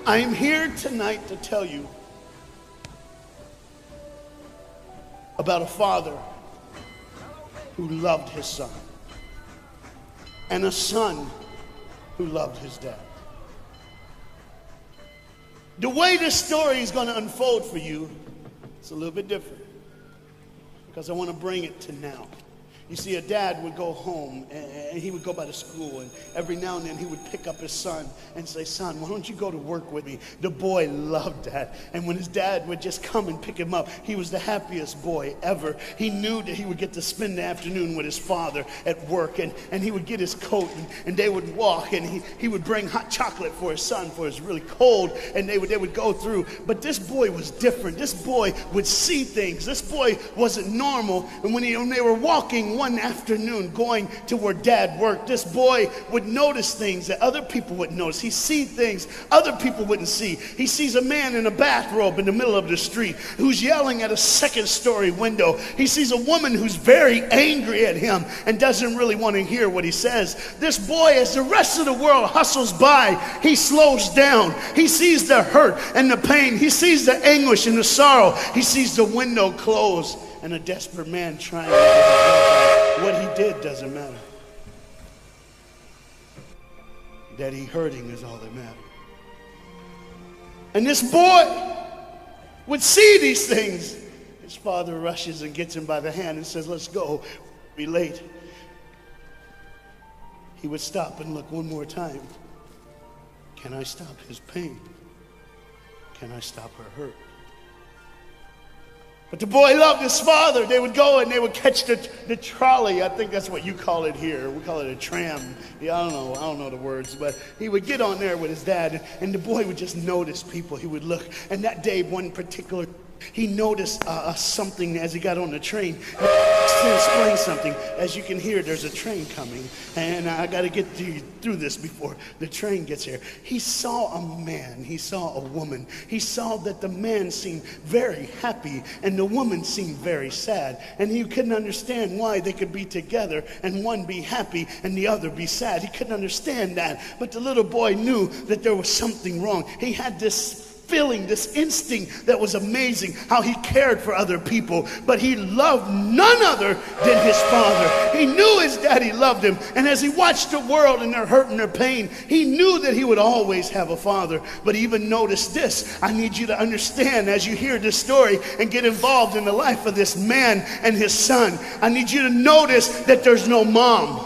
I'm here tonight to tell you about a father who loved his son and a son who loved his dad. The way this story is going to unfold for you, it's a little bit different because I want to bring it to now. You see, a dad would go home and he would go by the school, and every now and then he would pick up his son and say, "Son, why don't you go to work with me?" The boy loved that. And when his dad would just come and pick him up, he was the happiest boy ever. He knew that he would get to spend the afternoon with his father at work, and he would get his coat and they would walk, and he would bring hot chocolate for his son, for it's really cold, and they would go through. But this boy was different. This boy would see things. This boy wasn't normal. And when they were walking one afternoon going to where dad worked, this boy would notice things that other people wouldn't notice. He see things other people wouldn't see. He sees a man in a bathrobe in the middle of the street who's yelling at a second-story window. He sees a woman who's very angry at him and doesn't really want to hear what he says. This boy, as the rest of the world hustles by, he slows down. He sees the hurt and the pain. He sees the anguish and the sorrow. He sees the window close and a desperate man trying to get his way. What he did doesn't matter. That he hurting is all that matters. And this boy would see these things. His father rushes and gets him by the hand and says, "Let's go. Be late." He would stop and look one more time. Can I stop his pain? Can I stop her hurt? But the boy loved his father. They would go and they would catch the trolley. I think that's what you call it here. We call it a tram. Yeah, I don't know the words, but he would get on there with his dad, and the boy would just notice people. He would look, and that day, one particular, he noticed something as he got on the train. To explain something, as you can hear, there's a train coming, and I got to get through this before the train gets here. He saw a man, he saw a woman. He saw that the man seemed very happy and the woman seemed very sad, and he couldn't understand why they could be together and one be happy and the other be sad. He couldn't understand that, but the little boy knew that there was something wrong. He had this feeling, this instinct that was amazing, how he cared for other people, but he loved none other than his father. He knew his daddy loved him, and as he watched the world and their hurt and their pain, he knew that he would always have a father. But even notice this, I need you to understand as you hear this story and get involved in the life of this man and his son, I need you to notice that there's no mom.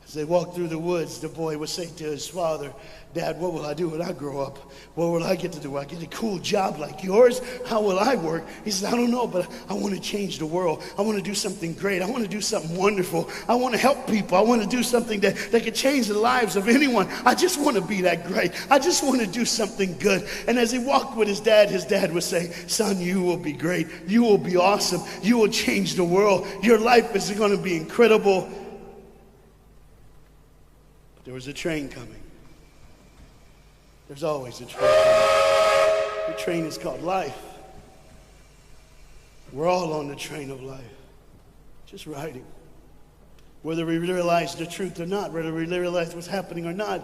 As they walked through the woods, the boy would say to his father, "Dad, what will I do when I grow up? What will I get to do? Will I get a cool job like yours? How will I work?" He says, "I don't know, but I want to change the world. I want to do something great. I want to do something wonderful. I want to help people. I want to do something that could change the lives of anyone. I just want to be that great. I just want to do something good." And as he walked with his dad would say, "Son, you will be great. You will be awesome. You will change the world. Your life is going to be incredible." But there was a train coming. There's always a train coming. The train is called life. We're all on the train of life, just riding. Whether we realize the truth or not, whether we realize what's happening or not,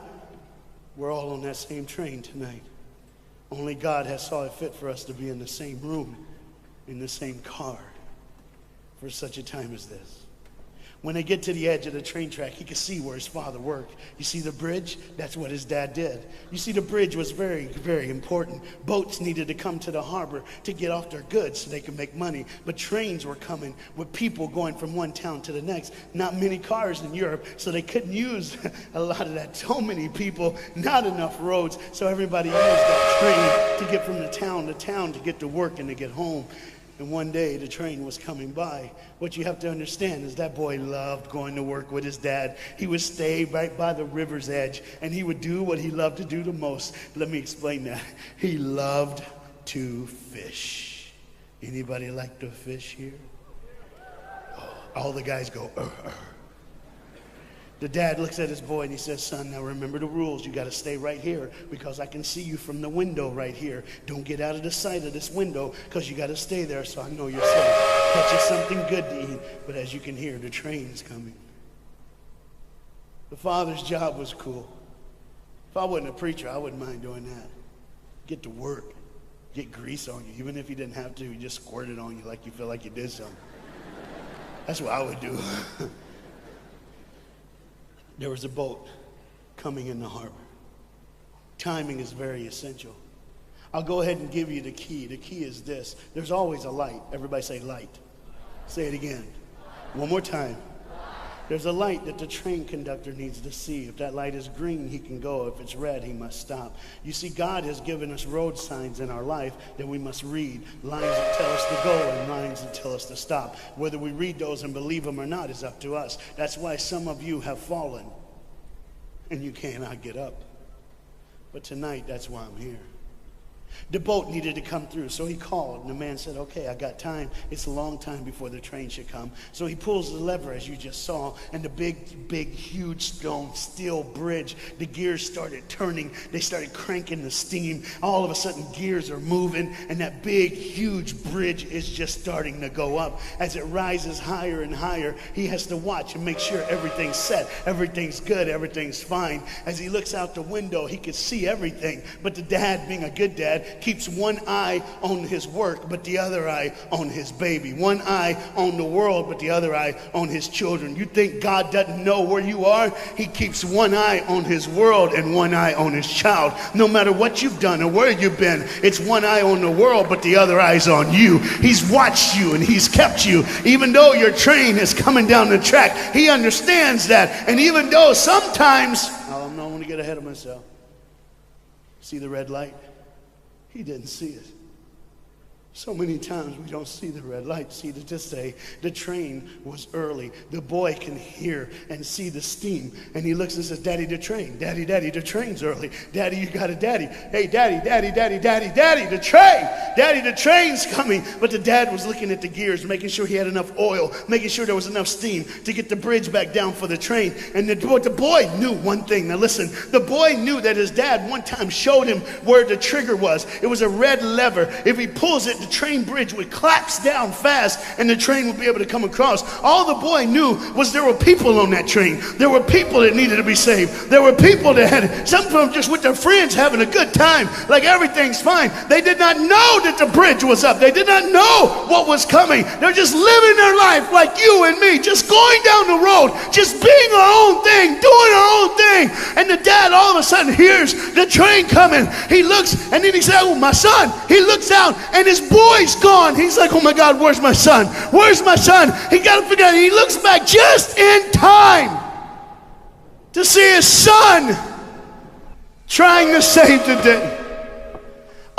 we're all on that same train tonight. Only God has saw it fit for us to be in the same room, in the same car, for such a time as this. When they get to the edge of the train track, he could see where his father worked. You see the bridge? That's what his dad did. You see, the bridge was very, very important. Boats needed to come to the harbor to get off their goods so they could make money. But trains were coming with people going from one town to the next. Not many cars in Europe, so they couldn't use a lot of that. So many people, not enough roads, so everybody used that train to get from the town to town to get to work and to get home. And one day the train was coming by. What you have to understand is that boy loved going to work with his dad. He would stay right by the river's edge, and he would do what he loved to do the most. Let me explain that. He loved to fish. Anybody like to fish here? Oh, all the guys go, The dad looks at his boy and he says, "Son, now remember the rules. You got to stay right here because I can see you from the window right here. Don't get out of the sight of this window because you got to stay there so I know you're safe. Catch you something good to eat." But as you can hear, the train's coming. The father's job was cool. If I wasn't a preacher, I wouldn't mind doing that. Get to work. Get grease on you. Even if you didn't have to, you just squirt it on you like you feel like you did something. That's what I would do. There was a boat coming in the harbor. Timing is very essential. I'll go ahead and give you the key. The key is this. There's always a light. Everybody say light. Say it again. One more time. There's a light that the train conductor needs to see. If that light is green, he can go. If it's red, he must stop. You see, God has given us road signs in our life that we must read. Lines that tell us to go and lines that tell us to stop. Whether we read those and believe them or not is up to us. That's why some of you have fallen and you cannot get up. But tonight, that's why I'm here. The boat needed to come through, so he called, and the man said, okay, I got time. It's a long time before the train should come. So he pulls the lever, as you just saw, and the big, huge stone steel bridge, the gears started turning. They started cranking the steam. All of a sudden, gears are moving, and that big, huge bridge is just starting to go up. As it rises higher and higher, he has to watch and make sure everything's set, everything's good, everything's fine. As he looks out the window, he can see everything, but the dad, being a good dad, keeps one eye on his work, but the other eye on his baby. One eye on the world, but the other eye on his children. You think God doesn't know where you are? He keeps one eye on his world and one eye on his child. No matter what you've done or where you've been, it's one eye on the world, but the other eye's on you. He's watched you and he's kept you. Even though your train is coming down the track, he understands that. And even though sometimes, I don't want to get ahead of myself. See the red light? He didn't see it. So many times we don't see the red light. See, to this day, the train was early. The boy can hear and see the steam. And he looks and says, Daddy, the train. Daddy, the train's early. Daddy, you got a daddy. Hey, Daddy, the train. Daddy, the train's coming. But the dad was looking at the gears, making sure he had enough oil, making sure there was enough steam to get the bridge back down for the train. And the boy knew one thing. Now listen, the boy knew that his dad one time showed him where the trigger was. It was a red lever. If he pulls it, the train bridge would collapse down fast and the train would be able to come across. All the boy knew was there were people on that train. There were people that needed to be saved. There were people that had, some of them just with their friends having a good time, like everything's fine. They did not know that the bridge was up. They did not know what was coming. They're just living their life like you and me, just going down the road, just being our own thing, doing our own thing. And the dad all of a sudden hears the train coming. He looks and then he said, oh, my son. He looks out and his boy's gone. He's like, oh my God, where's my son? Where's my son? He got to figure out. He looks back just in time to see his son trying to save the day.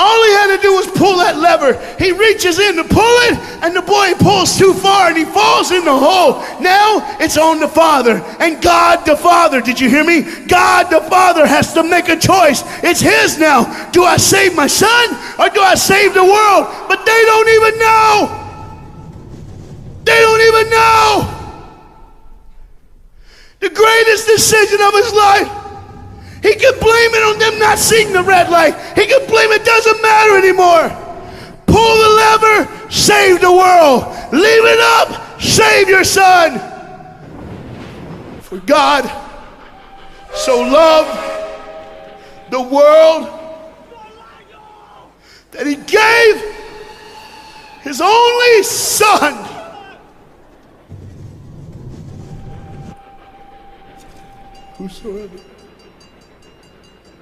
All he had to do was pull that lever. He reaches in to pull it, and the boy pulls too far, and he falls in the hole. Now it's on the father. And God the Father, did you hear me? God the Father has to make a choice. It's his now. Do I save my son, or do I save the world? But they don't even know. They don't even know. The greatest decision of his life. He could blame it on them not seeing the red light. He could blame it doesn't matter anymore. Pull the lever, save the world. Leave it up, save your son. For God so loved the world that he gave his only son. Whosoever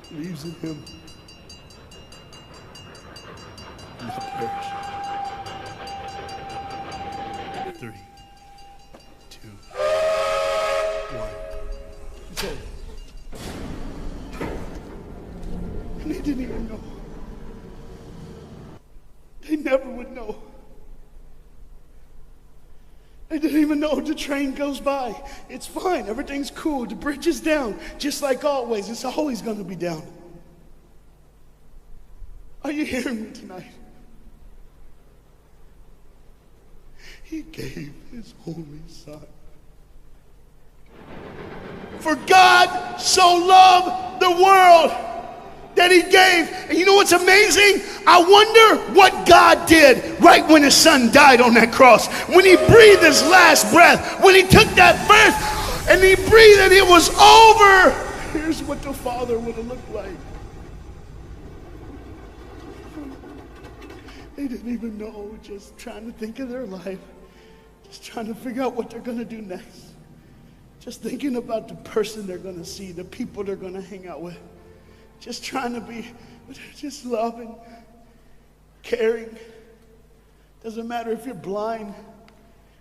believes in him will not perish. 3, 2, 1. He said, and they didn't even know. They never would know. They didn't even know. The train goes by. It's fine. Everything's cool. The bridge is down. Just like always. It's always going to be down. Are you hearing me tonight? He gave his only son. For God so loved the world that he gave. And you know what's amazing? I wonder what God did right when his son died on that cross. When he breathed his last breath. When he took that breath and he breathed and it was over. wonders what the father would have looked like. They didn't even know, just trying to think of their life, just trying to figure out what they're going to do next. Just thinking about the person they're going to see, the people they're going to hang out with. Just trying to be, just loving, caring. Doesn't matter if you're blind.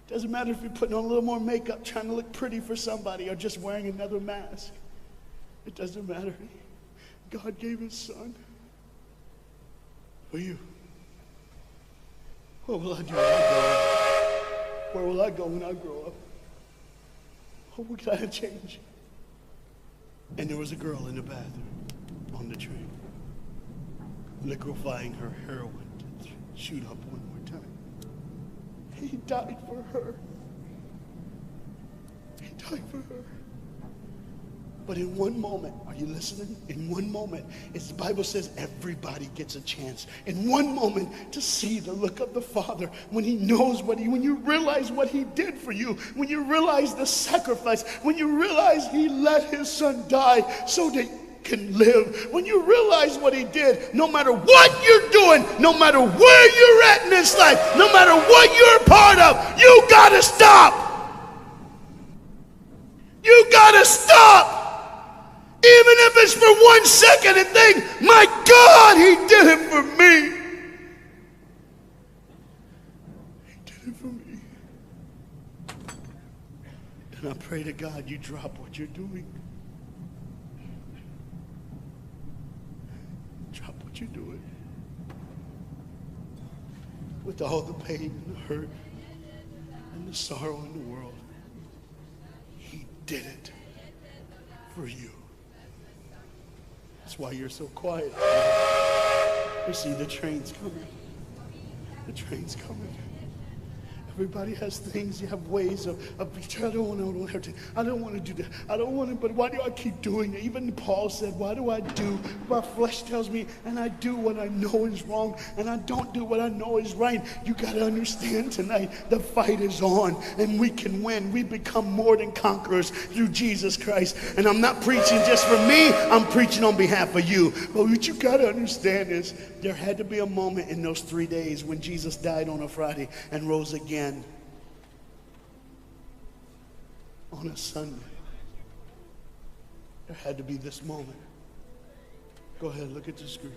Doesn't matter if you're putting on a little more makeup, trying to look pretty for somebody, or just wearing another mask. It doesn't matter. God gave his son for you. What will I do when I grow up? Where will I go when I grow up? What can I change? And there was a girl in the bathroom on the train, liquefying her heroin to shoot up one more time. He died for her. He died for her. But in one moment, are you listening? In one moment, as the Bible says, everybody gets a chance. In one moment to see the look of the Father when he knows when you realize what he did for you, when you realize the sacrifice, when you realize he let his son die so that you can live, when you realize what he did, no matter what you're doing, no matter where you're at in this life, no matter what you're a part of, you gotta stop. You gotta stop. Even if it's for 1 second and think, my God, he did it for me. He did it for me. And I pray to God you drop what you're doing. Drop what you're doing. With all the pain and the hurt and the sorrow in the world, he did it for you. That's why you're so quiet. You see, the train's coming. The train's coming. Everybody has things. You have ways of I don't want to do that. I don't want to, but why do I keep doing it? Even Paul said, why do I do? My flesh tells me, and I do what I know is wrong, and I don't do what I know is right. You got to understand tonight, the fight is on, and we can win. We become more than conquerors through Jesus Christ. And I'm not preaching just for me. I'm preaching on behalf of you. But what you got to understand is there had to be a moment in those 3 days when Jesus died on a Friday and rose again on a Sunday. There had to be this moment. Go ahead, look at the screen.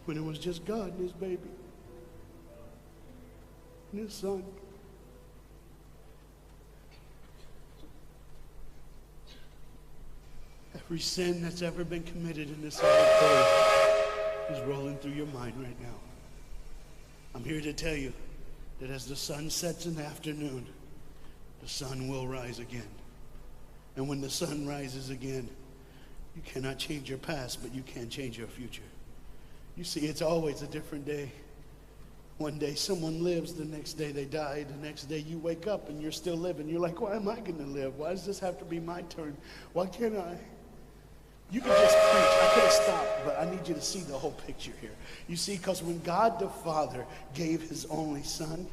When it was just God and his baby and his son. Every sin that's ever been committed in this earth is rolling through your mind right now. I'm here to tell you that as the sun sets in the afternoon, the sun will rise again. And when the sun rises again, you cannot change your past, but you can change your future. You see, it's always a different day. One day someone lives, the next day they die, the next day you wake up and you're still living. You're like, why am I going to live? Why does this have to be my turn? Why can't I? You can just preach. I could have stopped, but I need you to see the whole picture here. You see, because when God the Father gave his only son,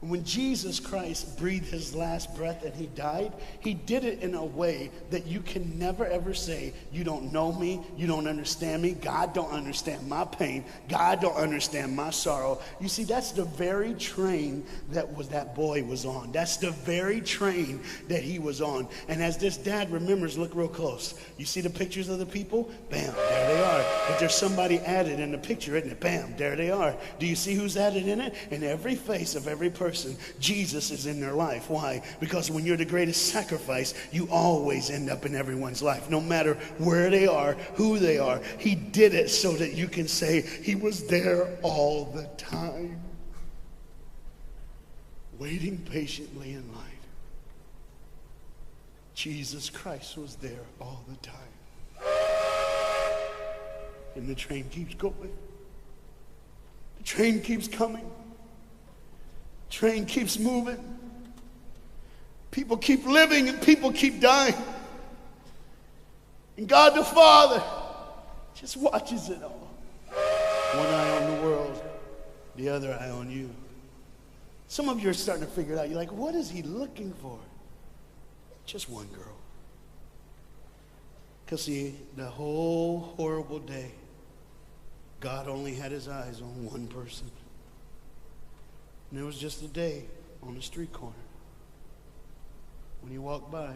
when Jesus Christ breathed his last breath and he died, he did it in a way that you can never ever say, you don't know me, you don't understand me, God don't understand my pain, God don't understand my sorrow. You see, that's the very train that boy was on. That's the very train that he was on. And as this dad remembers, look real close. You see the pictures of the people? Bam, there they are. But there's somebody added in the picture, isn't it? Bam, there they are. Do you see who's added in it? In every face of every person, Jesus is in their life. Why? Because when you're the greatest sacrifice, you always end up in everyone's life, no matter where they are, who they are. He did it so that you can say he was there all the time, waiting patiently in line. Jesus Christ was there all the time. And the train keeps going. The train keeps coming. Train keeps moving. People keep living and people keep dying. And God the Father just watches it all. One eye on the world, the other eye on you. Some of you are starting to figure it out. You're like, what is he looking for? Just one girl. Because see, the whole horrible day, God only had his eyes on one person. And it was just a day on the street corner. When he walked by,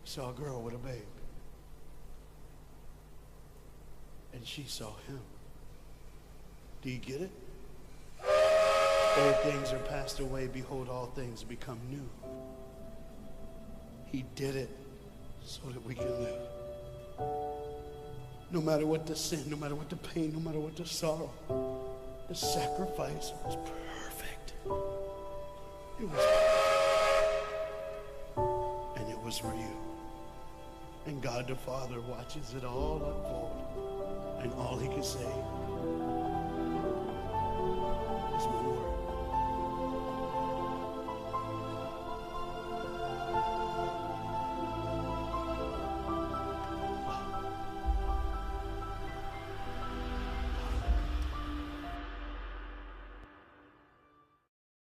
he saw a girl with a babe. And she saw him. Do you get it? Old things are passed away. Behold, all things become new. He did it so that we can live. No matter what the sin, no matter what the pain, no matter what the sorrow, the sacrifice was perfect. It was perfect. And it was for you. And God the Father watches it all unfold. And all he can say